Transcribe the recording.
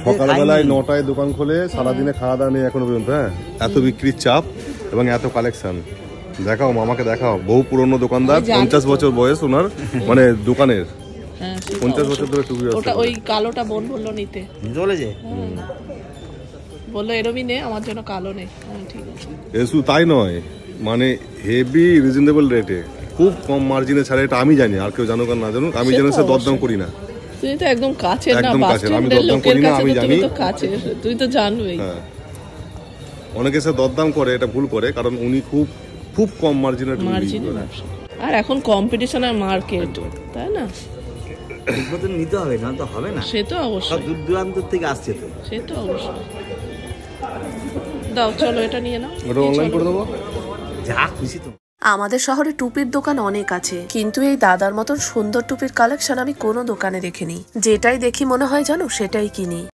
সকালবেলায় 9টায় দোকান খোলে, সারাদিনে খাওয়া দাওয়া নেই এখনো পর্যন্ত। হ্যাঁ, এত বিক্রির চাপ এবং এত কালেকশন। দেখাও মামাকে দেখাও, বহু পুরনো দোকানদার, 50 বছর বয়স ওনার, মানে দোকানের 50 বছর ধরে টুপি আছে। ওই কালোটা বোন বললো নিতে, চলেছে বললো এরমই নে, আমার জন্য কালো নেই। ঠিক আছে, শুধু তাই নয়, মানে হেভি রিজনেবল রেটে, খুব কম মার্জিনে ছাড়ে। এটা আমি জানি, আর কেউ জানুক আর না জানুক, আমি জানি সে দরদাম করি না। তুই তো একদম কাছের না, একদম বাস কাছের, আমি স্ট্যান্ডের দরদাম লোকের করি না, কাছে আমি তো জানি। তুমি তো কাছের, তুই তো জানবেই। হ্যাঁ, অনেকে সে দরদাম করে, এটা ভুল করে, কারণ উনি খুব খুব কম মার্জিনে ব্যবসা। আর এখন কম্পিটিশনের মার্কেট, তাই না? নিতে হবে, না তো হবে না। সে তো অবশ্যই, দূর দূরান্ত থেকে আসছে তো, সে তো অবশ্যই। দাও, চলো এটা নিয়ে নাও, ওটা অনলাইন করে দেবো। যা খুশি তো। আমাদের শহরে টুপির দোকান অনেক আছে, কিন্তু এই দাদার মতন সুন্দর টুপির কালেকশন আমি কোনো দোকানে দেখিনি। যেটাই দেখি মনে হয় জানো সেটাই কিনি।